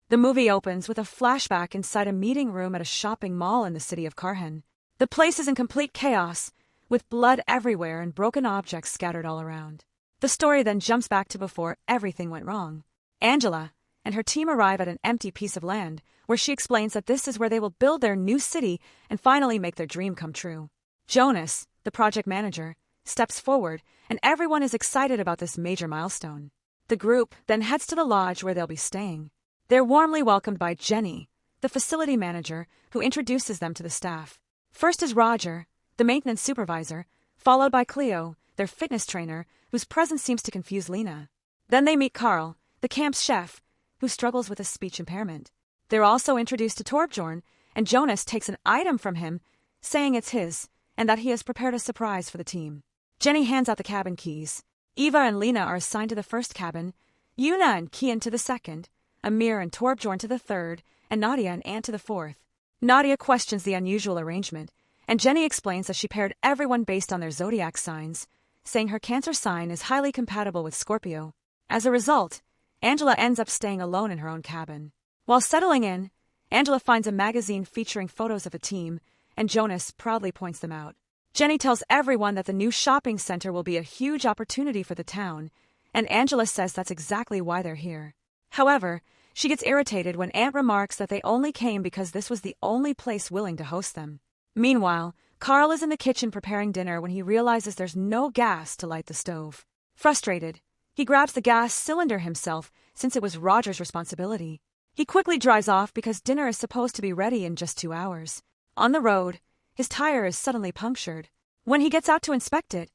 The movie opens with a flashback inside a meeting room at a shopping mall in the city of Karhan. The place is in complete chaos, with blood everywhere and broken objects scattered all around. The story then jumps back to before everything went wrong. Angela and her team arrive at an empty piece of land, where she explains that this is where they will build their new city and finally make their dream come true. Jonas, the project manager, steps forward, and everyone is excited about this major milestone. The group then heads to the lodge where they'll be staying. They're warmly welcomed by Jenny, the facility manager, who introduces them to the staff. First is Roger, the maintenance supervisor, followed by Cleo, their fitness trainer, whose presence seems to confuse Lena. Then they meet Carl, the camp's chef, who struggles with a speech impairment. They're also introduced to Torbjorn, and Jonas takes an item from him, saying it's his, and that he has prepared a surprise for the team. Jenny hands out the cabin keys. Eva and Lena are assigned to the first cabin, Yuna and Kian to the second, Amir and Torbjorn to the third, and Nadia and Ant to the fourth. Nadia questions the unusual arrangement, and Jenny explains that she paired everyone based on their zodiac signs, saying her Cancer sign is highly compatible with Scorpio. As a result, Angela ends up staying alone in her own cabin. While settling in, Angela finds a magazine featuring photos of a team, and Jonas proudly points them out. Jenny tells everyone that the new shopping center will be a huge opportunity for the town, and Angela says that's exactly why they're here. However, she gets irritated when Ant remarks that they only came because this was the only place willing to host them. Meanwhile, Carl is in the kitchen preparing dinner when he realizes there's no gas to light the stove. Frustrated, he grabs the gas cylinder himself since it was Roger's responsibility. He quickly drives off because dinner is supposed to be ready in just 2 hours. On the road, his tire is suddenly punctured. When he gets out to inspect it,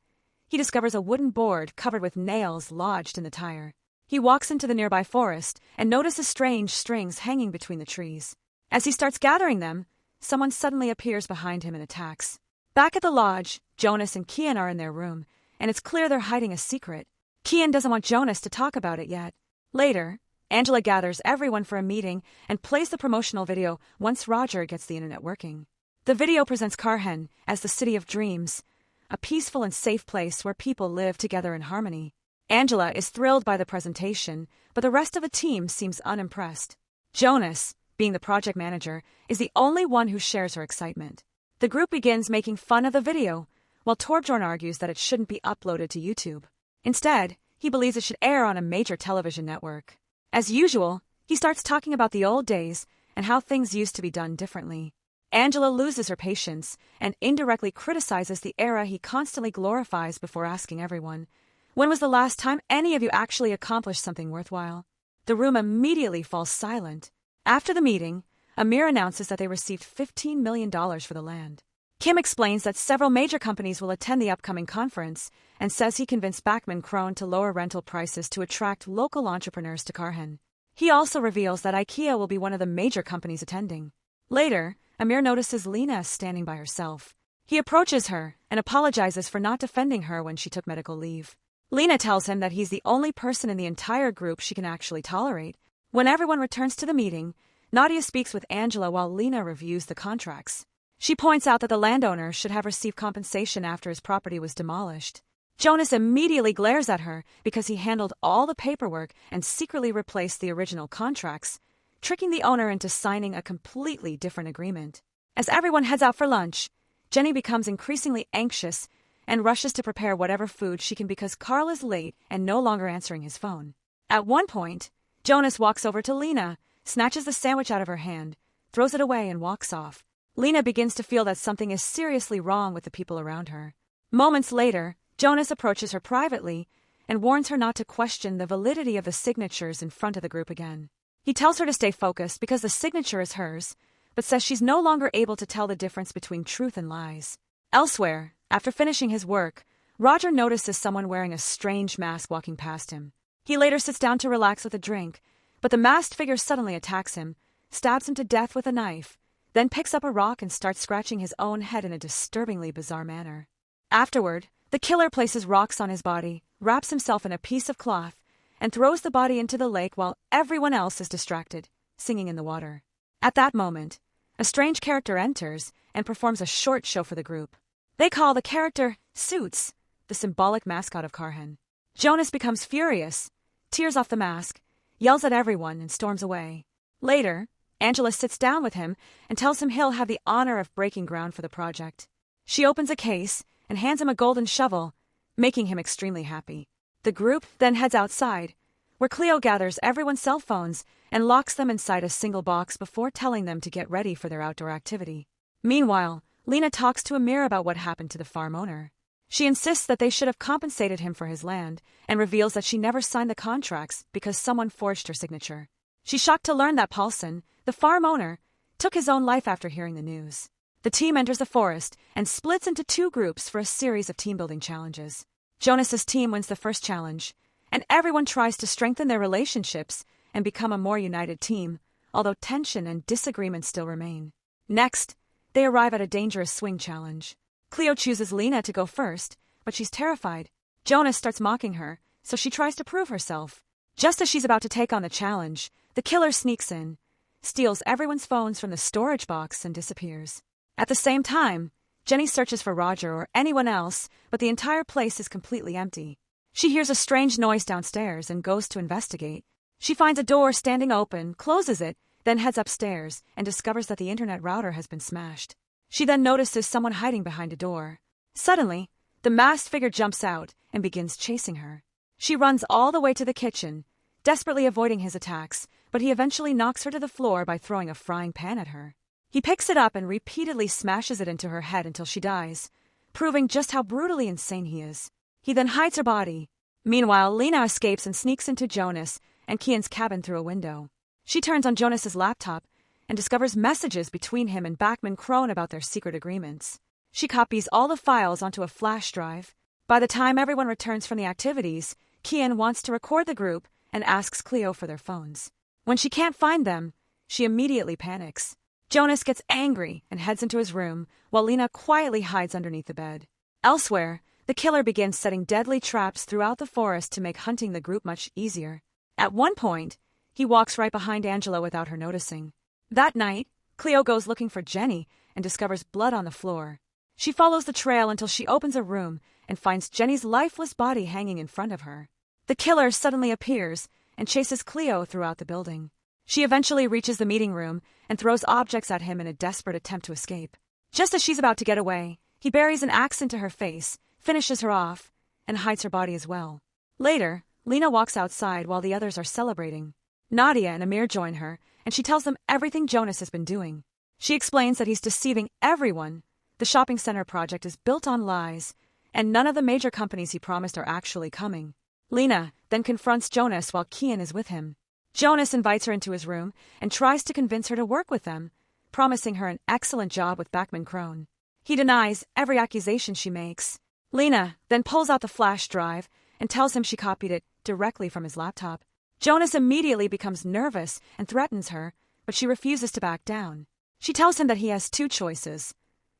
he discovers a wooden board covered with nails lodged in the tire. He walks into the nearby forest and notices strange strings hanging between the trees. As he starts gathering them, someone suddenly appears behind him and attacks. Back at the lodge, Jonas and Kian are in their room, and it's clear they're hiding a secret. Kian doesn't want Jonas to talk about it yet. Later, Angela gathers everyone for a meeting and plays the promotional video once Roger gets the internet working. The video presents Karhan as the city of dreams, a peaceful and safe place where people live together in harmony. Angela is thrilled by the presentation, but the rest of the team seems unimpressed. Jonas, being the project manager, is the only one who shares her excitement. The group begins making fun of the video, while Torbjorn argues that it shouldn't be uploaded to YouTube. Instead, he believes it should air on a major television network. As usual, he starts talking about the old days and how things used to be done differently. Angela loses her patience and indirectly criticizes the era he constantly glorifies before asking everyone, "When was the last time any of you actually accomplished something worthwhile?" The room immediately falls silent. After the meeting, Amir announces that they received $15 million for the land. Kim explains that several major companies will attend the upcoming conference and says he convinced Bachman Krone to lower rental prices to attract local entrepreneurs to Karhan. He also reveals that IKEA will be one of the major companies attending. Later, Amir notices Lena standing by herself. He approaches her and apologizes for not defending her when she took medical leave. Lena tells him that he's the only person in the entire group she can actually tolerate. When everyone returns to the meeting, Nadia speaks with Angela while Lena reviews the contracts. She points out that the landowner should have received compensation after his property was demolished. Jonas immediately glares at her because he handled all the paperwork and secretly replaced the original contracts, tricking the owner into signing a completely different agreement. As everyone heads out for lunch, Jenny becomes increasingly anxious and rushes to prepare whatever food she can because Carl is late and no longer answering his phone. At one point, Jonas walks over to Lena, snatches the sandwich out of her hand, throws it away and walks off. Lena begins to feel that something is seriously wrong with the people around her. Moments later, Jonas approaches her privately and warns her not to question the validity of the signatures in front of the group again. He tells her to stay focused because the signature is hers, but says she's no longer able to tell the difference between truth and lies. Elsewhere, after finishing his work, Roger notices someone wearing a strange mask walking past him. He later sits down to relax with a drink, but the masked figure suddenly attacks him, stabs him to death with a knife, then picks up a rock and starts scratching his own head in a disturbingly bizarre manner. Afterward, the killer places rocks on his body, wraps himself in a piece of cloth, and throws the body into the lake while everyone else is distracted, singing in the water. At that moment, a strange character enters and performs a short show for the group. They call the character Suits, the symbolic mascot of Karhan. Jonas becomes furious, tears off the mask, yells at everyone, and storms away. Later, Angela sits down with him and tells him he'll have the honor of breaking ground for the project. She opens a case and hands him a golden shovel, making him extremely happy. The group then heads outside, where Cleo gathers everyone's cell phones and locks them inside a single box before telling them to get ready for their outdoor activity. Meanwhile, Lena talks to Amir about what happened to the farm owner. She insists that they should have compensated him for his land and reveals that she never signed the contracts because someone forged her signature. She's shocked to learn that Paulson, the farm owner, took his own life after hearing the news. The team enters the forest and splits into two groups for a series of team-building challenges. Jonas's team wins the first challenge, and everyone tries to strengthen their relationships and become a more united team, although tension and disagreement still remain. Next, they arrive at a dangerous swing challenge. Cleo chooses Lena to go first, but she's terrified. Jonas starts mocking her, so she tries to prove herself. Just as she's about to take on the challenge, the killer sneaks in, steals everyone's phones from the storage box, and disappears. At the same time, Jenny searches for Roger or anyone else, but the entire place is completely empty. She hears a strange noise downstairs and goes to investigate. She finds a door standing open, closes it, then heads upstairs and discovers that the internet router has been smashed. She then notices someone hiding behind a door. Suddenly, the masked figure jumps out and begins chasing her. She runs all the way to the kitchen, desperately avoiding his attacks, but he eventually knocks her to the floor by throwing a frying pan at her. He picks it up and repeatedly smashes it into her head until she dies, proving just how brutally insane he is. He then hides her body. Meanwhile, Lena escapes and sneaks into Jonas and Kian's cabin through a window. She turns on Jonas's laptop and discovers messages between him and Bachman Crone about their secret agreements. She copies all the files onto a flash drive. By the time everyone returns from the activities, Kian wants to record the group and asks Cleo for their phones. When she can't find them, she immediately panics. Jonas gets angry and heads into his room, while Lena quietly hides underneath the bed. Elsewhere, the killer begins setting deadly traps throughout the forest to make hunting the group much easier. At one point, he walks right behind Angela without her noticing. That night, Cleo goes looking for Jenny and discovers blood on the floor. She follows the trail until she opens a room and finds Jenny's lifeless body hanging in front of her. The killer suddenly appears and chases Cleo throughout the building. She eventually reaches the meeting room and throws objects at him in a desperate attempt to escape. Just as she's about to get away, he buries an axe into her face, finishes her off, and hides her body as well. Later, Lena walks outside while the others are celebrating. Nadia and Amir join her, and she tells them everything Jonas has been doing. She explains that he's deceiving everyone. The shopping center project is built on lies, and none of the major companies he promised are actually coming. Lena then confronts Jonas while Kian is with him. Jonas invites her into his room and tries to convince her to work with them, promising her an excellent job with Bachman Crone. He denies every accusation she makes. Lena then pulls out the flash drive and tells him she copied it directly from his laptop. Jonas immediately becomes nervous and threatens her, but she refuses to back down. She tells him that he has two choices: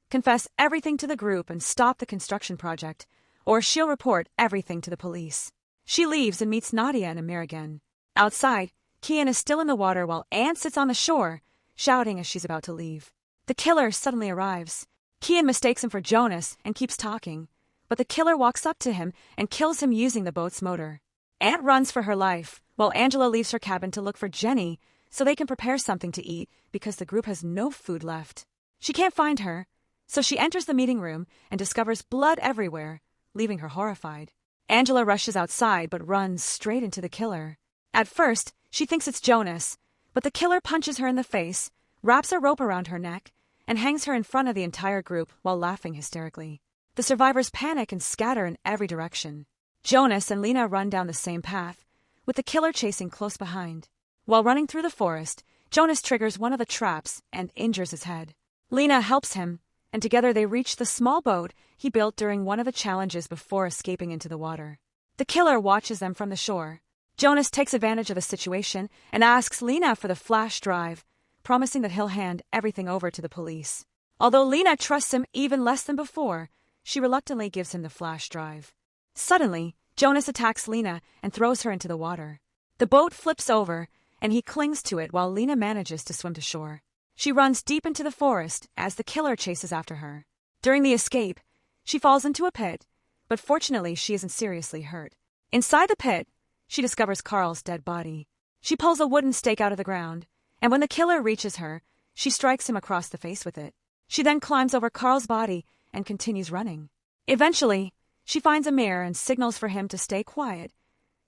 confess everything to the group and stop the construction project, or she'll report everything to the police. She leaves and meets Nadia and Amir again. Outside, Kian is still in the water while Anne sits on the shore, shouting as she's about to leave. The killer suddenly arrives. Kian mistakes him for Jonas and keeps talking, but the killer walks up to him and kills him using the boat's motor. Anne runs for her life, while Angela leaves her cabin to look for Jenny so they can prepare something to eat because the group has no food left. She can't find her, so she enters the meeting room and discovers blood everywhere, leaving her horrified. Angela rushes outside but runs straight into the killer. At first, she thinks it's Jonas, but the killer punches her in the face, wraps a rope around her neck, and hangs her in front of the entire group while laughing hysterically. The survivors panic and scatter in every direction. Jonas and Lena run down the same path, with the killer chasing close behind. While running through the forest, Jonas triggers one of the traps and injures his head. Lena helps him, and together they reach the small boat he built during one of the challenges before escaping into the water. The killer watches them from the shore. Jonas takes advantage of the situation and asks Lena for the flash drive, promising that he'll hand everything over to the police. Although Lena trusts him even less than before, she reluctantly gives him the flash drive. Suddenly, Jonas attacks Lena and throws her into the water. The boat flips over, and he clings to it while Lena manages to swim to shore. She runs deep into the forest as the killer chases after her. During the escape, she falls into a pit, but fortunately she isn't seriously hurt. Inside the pit, she discovers Carl's dead body. She pulls a wooden stake out of the ground and when the killer reaches her, she strikes him across the face with it. She then climbs over Carl's body and continues running. Eventually, she finds Amir and signals for him to stay quiet,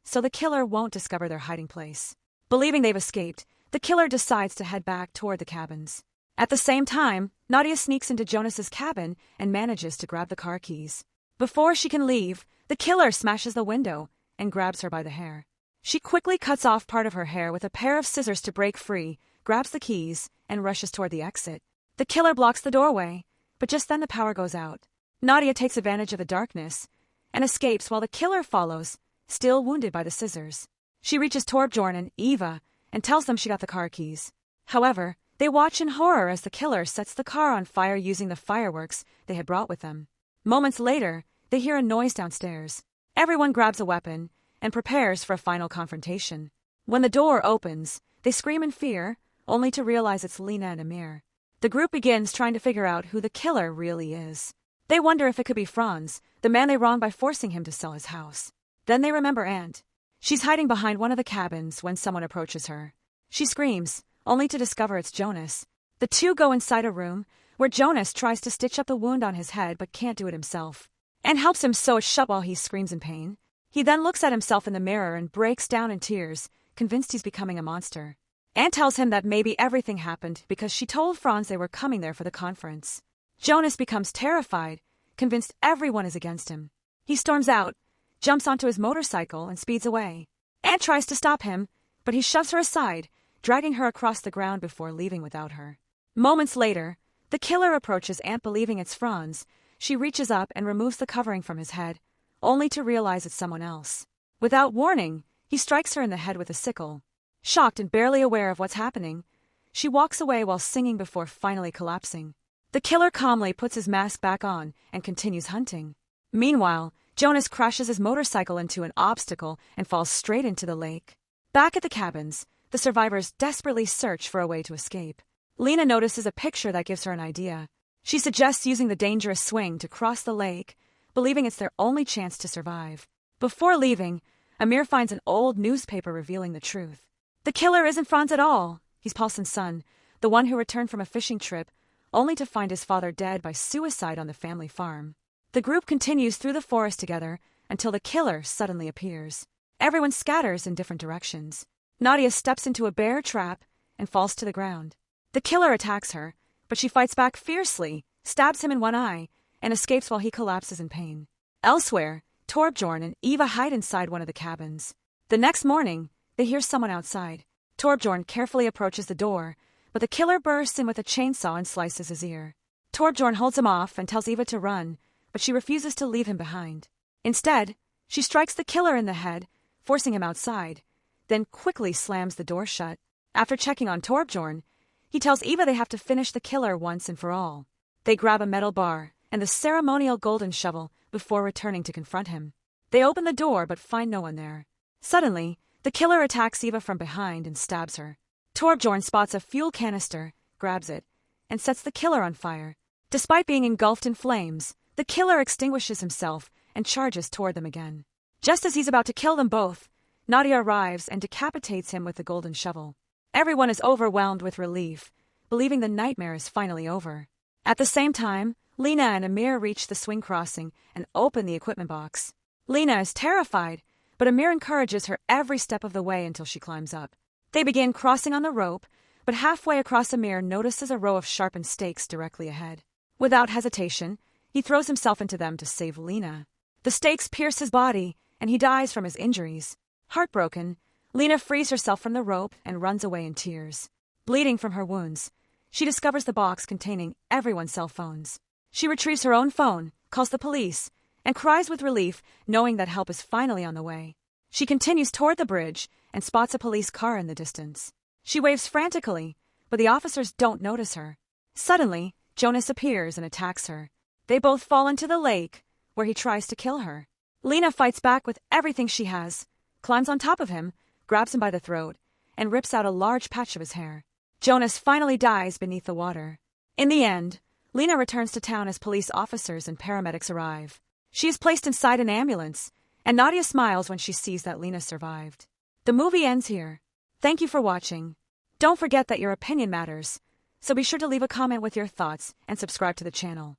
so the killer won't discover their hiding place. Believing they've escaped, the killer decides to head back toward the cabins. At the same time, Nadia sneaks into Jonas's cabin and manages to grab the car keys. Before she can leave, the killer smashes the window and grabs her by the hair. She quickly cuts off part of her hair with a pair of scissors to break free, grabs the keys, and rushes toward the exit. The killer blocks the doorway, but just then the power goes out. Nadia takes advantage of the darkness and escapes while the killer follows, still wounded by the scissors. She reaches Torbjorn and Eva and tells them she got the car keys. However, they watch in horror as the killer sets the car on fire using the fireworks they had brought with them. Moments later, they hear a noise downstairs. Everyone grabs a weapon and prepares for a final confrontation. When the door opens, they scream in fear, only to realize it's Lena and Amir. The group begins trying to figure out who the killer really is. They wonder if it could be Franz, the man they wronged by forcing him to sell his house. Then they remember Ant. She's hiding behind one of the cabins when someone approaches her. She screams, only to discover it's Jonas. The two go inside a room where Jonas tries to stitch up the wound on his head but can't do it himself. Ant helps him sew it shut while he screams in pain. He then looks at himself in the mirror and breaks down in tears, convinced he's becoming a monster. Ant tells him that maybe everything happened because she told Franz they were coming there for the conference. Jonas becomes terrified, convinced everyone is against him. He storms out, jumps onto his motorcycle, and speeds away. Ant tries to stop him, but he shoves her aside, dragging her across the ground before leaving without her. Moments later, the killer approaches Ant believing it's Franz. She reaches up and removes the covering from his head, only to realize it's someone else. Without warning, he strikes her in the head with a sickle. Shocked and barely aware of what's happening, she walks away while singing before finally collapsing. The killer calmly puts his mask back on and continues hunting. Meanwhile, Jonas crashes his motorcycle into an obstacle and falls straight into the lake. Back at the cabins, the survivors desperately search for a way to escape. Lena notices a picture that gives her an idea. She suggests using the dangerous swing to cross the lake, believing it's their only chance to survive. Before leaving, Amir finds an old newspaper revealing the truth. The killer isn't Franz at all. He's Paulson's son, the one who returned from a fishing trip, only to find his father dead by suicide on the family farm. The group continues through the forest together until the killer suddenly appears. Everyone scatters in different directions. Nadia steps into a bear trap and falls to the ground. The killer attacks her, but she fights back fiercely, stabs him in one eye, and escapes while he collapses in pain. Elsewhere, Torbjorn and Eva hide inside one of the cabins. The next morning, they hear someone outside. Torbjorn carefully approaches the door, but the killer bursts in with a chainsaw and slices his ear. Torbjorn holds him off and tells Eva to run, but she refuses to leave him behind. Instead, she strikes the killer in the head, forcing him outside, then quickly slams the door shut. After checking on Torbjorn, he tells Eva they have to finish the killer once and for all. They grab a metal bar and the ceremonial golden shovel before returning to confront him. They open the door but find no one there. Suddenly, the killer attacks Eva from behind and stabs her. Torbjorn spots a fuel canister, grabs it, and sets the killer on fire. Despite being engulfed in flames, the killer extinguishes himself and charges toward them again. Just as he's about to kill them both, Nadia arrives and decapitates him with the golden shovel. Everyone is overwhelmed with relief, believing the nightmare is finally over. At the same time, Lena and Amir reach the swing crossing and open the equipment box. Lena is terrified, but Amir encourages her every step of the way until she climbs up. They begin crossing on the rope, but halfway across Amir notices a row of sharpened stakes directly ahead. Without hesitation, he throws himself into them to save Lena. The stakes pierce his body, and he dies from his injuries. Heartbroken, Lena frees herself from the rope and runs away in tears. Bleeding from her wounds, she discovers the box containing everyone's cell phones. She retrieves her own phone, calls the police, and cries with relief, knowing that help is finally on the way. She continues toward the bridge and spots a police car in the distance. She waves frantically, but the officers don't notice her. Suddenly, Jonas appears and attacks her. They both fall into the lake, where he tries to kill her. Lena fights back with everything she has, climbs on top of him, grabs him by the throat, and rips out a large patch of his hair. Jonas finally dies beneath the water. In the end, Lena returns to town as police officers and paramedics arrive. She is placed inside an ambulance, and Nadia smiles when she sees that Lena survived. The movie ends here. Thank you for watching. Don't forget that your opinion matters, so be sure to leave a comment with your thoughts and subscribe to the channel.